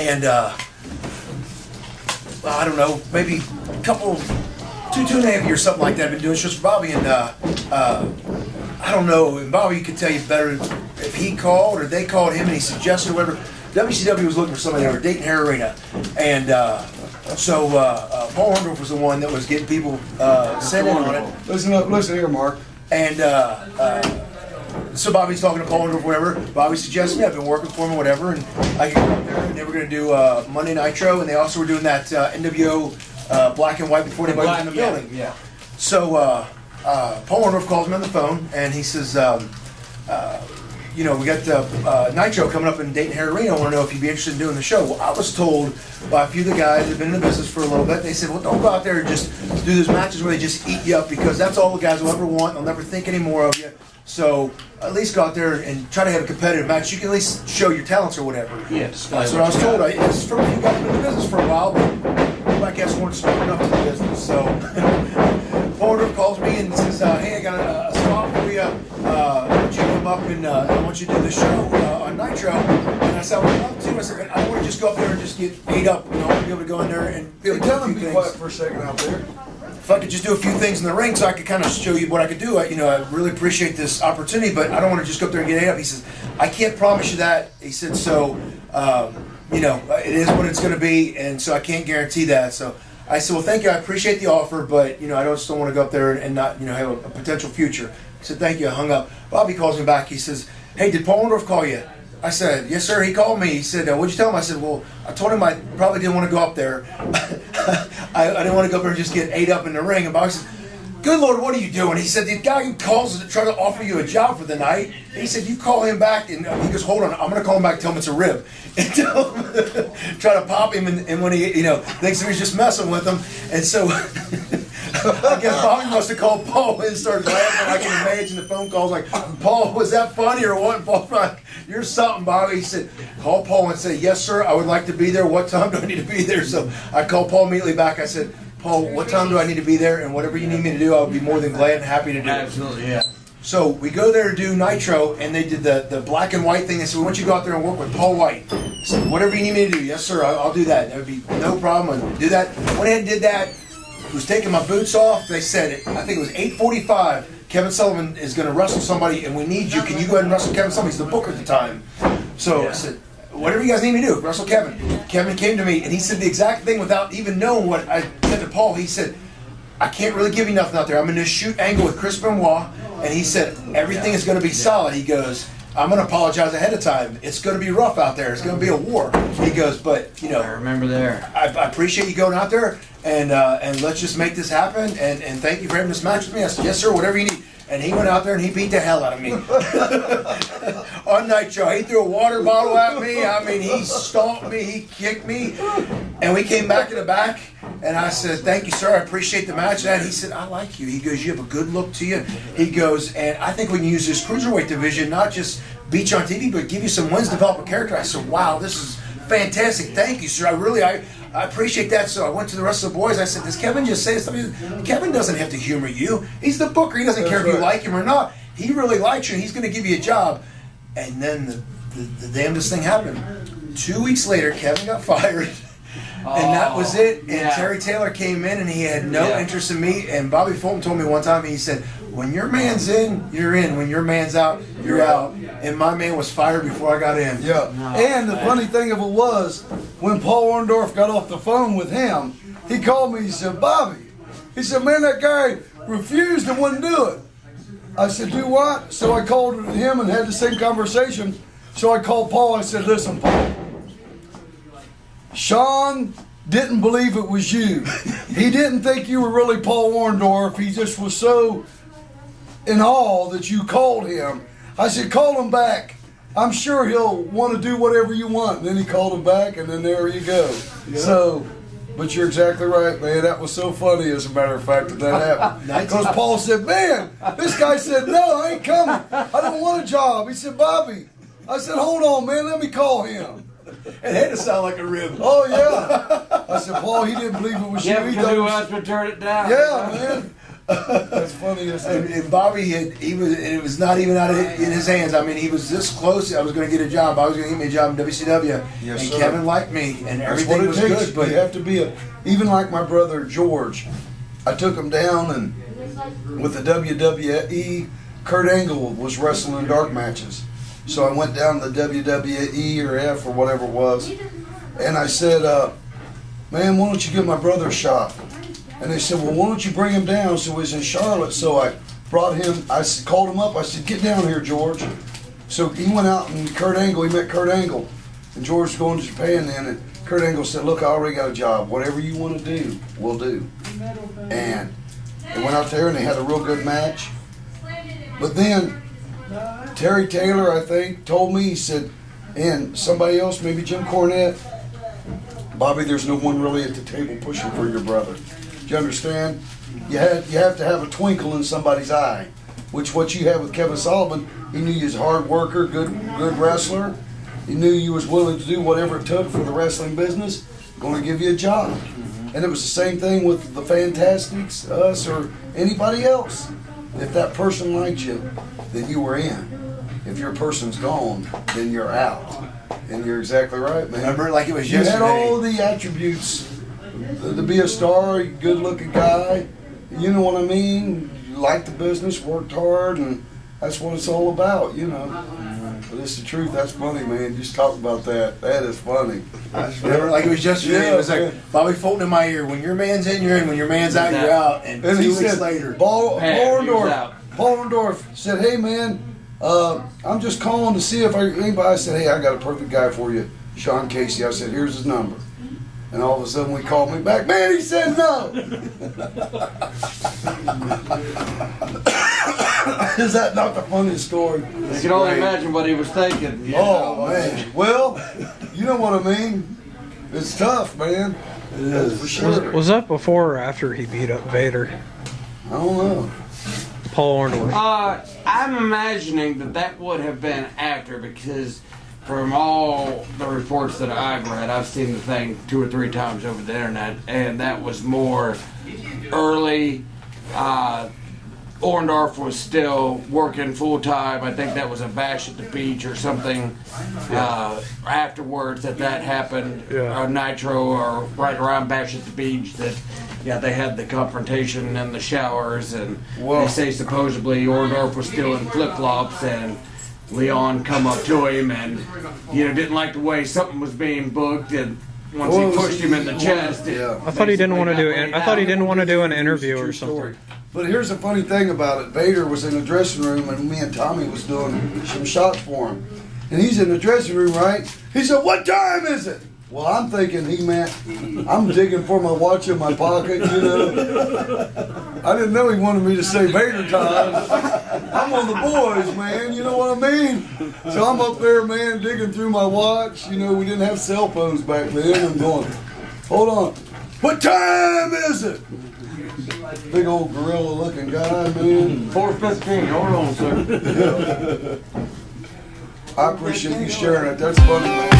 And well, I don't know, maybe a couple, two and a half years, something like that. I've been doing shows for Bobby, and I don't know, and Bobby could tell you better if he called or they called him and he suggested whatever. WCW was looking for somebody over Dayton Hair Arena, and so Paul Orndorff was the one that was getting people sent in on it. Listen here, Mark. And so Bobby's talking to Paul Orndorff, whatever. Bobby suggested me. I've been working for him, whatever, and I could go up there. And they were going to do Monday Nitro, and they also were doing that NWO black and white before anybody was in the building. Yeah. So Paul Orndorff calls me on the phone, and he says, you know, we got Nitro coming up in Dayton Hair Arena. I want to know if you'd be interested in doing the show. Well, I was told by a few of the guys that have been in the business for a little bit, they said, well, don't go out there and just do those matches where they just eat you up, because that's all the guys will ever want. They'll never think any more of you. So at least go out there and try to have a competitive match. You can at least show your talents or whatever. Yes. That's what I was told. It's from a few guys who've been in the business for a while, but I guess weren't smart enough to the business. So Paul Orndorff calls me and says, hey, I got a spot for you. I want you to come up and I want you to do the show on Nitro. And I said, I would love to. I said, I don't want to just go up there and just get ate up. You know, I want to be able to go in there and be able to do a few things. Quiet for a second out there. If I could just do a few things in the ring so I could kind of show you what I could do. You know, I really appreciate this opportunity, but I don't want to just go up there and get ate up. He says, I can't promise you that. He said, so, you know, it is what it's going to be, and so I can't guarantee that. So I said, well, thank you. I appreciate the offer, but, you know, I just don't want to go up there and not, you know, have a potential future. He said, thank you. I hung up. Bobby calls me back. He says, hey, did Paul Orndorff call you? I said, yes, sir. He called me. He said, what'd you tell him? I said, well, I told him I probably didn't want to go up there. I didn't want to go up there and just get ate up in the ring. And Bobby said, good Lord, what are you doing? He said, the guy who calls to try to offer you a job for the night, he said, you call him back. And he goes, hold on, I'm going to call him back and tell him it's a rib. And tell him, try to pop him. And when he, you know, thinks he's just messing with him. And so I guess Bobby must have called Paul and started laughing. I can imagine the phone calls like, Paul, was that funny or what? And Paul's like, you're something, Bobby. He said, call Paul and say, yes, sir, I would like to be there. What time do I need to be there? So I called Paul immediately back. I said, Paul, what time do I need to be there? And whatever you need me to do, I'll be more than glad and happy to do. Absolutely, yeah. So we go there to do Nitro, and they did the black and white thing. They said, we want you to go out there and work with Paul White. I said, whatever you need me to do, yes, sir, I'll do that. That would be no problem. I'll do that. Went ahead and did that. Was taking my boots off. They said, I think it was 8:45. Kevin Sullivan is going to wrestle somebody, and we need you. Can you go ahead and wrestle Kevin Sullivan? He's the booker at the time. So I said, whatever you guys need me to do, wrestle Kevin. Kevin came to me, and he said the exact thing without even knowing what I said to Paul. He said, I can't really give you nothing out there. I'm in this shoot angle with Chris Benoit, and he said, everything is going to be solid. He goes, I'm going to apologize ahead of time. It's going to be rough out there. It's going to be a war. He goes, but, you know, I remember there. I appreciate you going out there, and let's just make this happen, and thank you for having this match with me. I said, yes, sir, whatever you need. And he went out there and he beat the hell out of me. On Nitro, he threw a water bottle at me. I mean, he stomped me, he kicked me. And we came back to the back, and I said, thank you, sir, I appreciate the match. And he said, I like you. He goes, you have a good look to you. He goes, and I think we can use this cruiserweight division, not just beat you on TV, but give you some wins, develop a character. I said, wow, this is fantastic. Thank you, sir. I appreciate that. So I went to the rest of the boys. I said, does Kevin just say something? Kevin doesn't have to humor you. He's the booker. He doesn't care if you like him or not. He really likes you, and he's going to give you a job. And then the damnedest thing happened. 2 weeks later, Kevin got fired. And that was it. And Terry Taylor came in, and he had no interest in me. And Bobby Fulton told me one time, he said, when your man's in, you're in. When your man's out, you're out. And my man was fired before I got in. Yeah. And the funny thing of it was, when Paul Orndorff got off the phone with him, he called me. He said, Bobby, he said, man, that guy refused and wouldn't do it. I said, do what? So I called him and had the same conversation. So I called Paul. I said, listen, Paul, Sean didn't believe it was you. He didn't think you were really Paul Orndorff. He just was so in awe that you called him. I said, call him back. I'm sure he'll want to do whatever you want. And then he called him back, and then there you go. Yeah. So, but you're exactly right, man. That was so funny, as a matter of fact, that happened. Because Paul said, man, this guy said, no, I ain't coming. I don't want a job. He said, Bobby. I said, hold on, man, let me call him. It had to sound like a rib. Oh, yeah. I said, Paul, he didn't believe it was you. Yeah, because who else would turn it down? Yeah, man. That's funny. And Bobby it was not even out of in his hands. I mean, he was this close. I was going to get a job. I was going to get me a job in WCW. Yes, and sir. Kevin liked me, and That's everything what it was takes. good. But You have to be even like my brother George. I took him down, and with the WWE, Kurt Angle was wrestling in dark matches. So I went down to the WWE or F or whatever it was, and I said, man, why don't you give my brother a shot? And they said, well, why don't you bring him down? So he was in Charlotte. So I brought him, called him up. I said, get down here, George. So he went out, and he met Kurt Angle. And George was going to Japan then, and Kurt Angle said, look, I already got a job. Whatever you want to do, we'll do. And they went out there, and they had a real good match. But then Terry Taylor, I think, told me, he said, and somebody else, maybe Jim Cornette, Bobby, there's no one really at the table pushing for your brother. Do you understand? You have to have a twinkle in somebody's eye, which what you have with Kevin Sullivan. He knew you was a hard worker, good wrestler. He knew you was willing to do whatever it took for the wrestling business. Going to give you a job. And it was the same thing with the Fantastics, us, or anybody else. If that person liked you, then you were in. If your person's gone, then you're out. And you're exactly right, man. remember, like it was You yesterday. had all the attributes to be a star, good-looking guy. You know what I mean? You liked the business, worked hard, and that's what it's all about, you know. But it's the truth. That's funny, man. Just talk about that. That is funny. I just remember like it was yesterday. Yeah, It was like man. Bobby Fulton in my ear. When your man's in, you're in. When your man's out, you're out. And And 2 he weeks said, later, Paul Man, he was out. Orndorff said, hey, man, I'm just calling to see if anybody. I said, hey, I got a perfect guy for you, Sean Casey. I said, here's his number. And all of a sudden, we called me back. Man, he said no. Is that not the funniest story? You can only imagine what he was thinking. you Oh, know. man. Well, you know what I mean. It's tough, man. it is. For sure. Was that before or after he beat up Vader? I don't know. Paul Orndorff. I'm imagining that would have been after, because from all the reports that I've read, I've seen the thing 2 or 3 times over the internet, and that was more early. Orndorff was still working full time. I think that was a Bash at the Beach or something. Afterwards, that happened, Yeah. Nitro or right around Bash at the Beach. That they had the confrontation in the showers, and Well- they say supposedly Orndorff was still in flip flops, and Leon come up to him and didn't like the way something was being booked, and once Well, he pushed him in the chest. Yeah. I thought he didn't want to do basically it. got I thought he laid didn't out. want to do an interview True or something. story. But here's the funny thing about it. Vader was in the dressing room, and me and Tommy was doing some shots for him. And he's in the dressing room, right? He said, what time is it? Well, I'm thinking he meant, I'm digging for my watch in my pocket, you know. I didn't know he wanted me to say Vader time. I'm one of the boys, man, you know what I mean? So I'm up there, man, digging through my watch. You know, we didn't have cell phones back then. I'm going, hold on. What time is it? Big old gorilla looking guy, man. 4:15. Hold on, sir. I appreciate you sharing it. That's funny, man.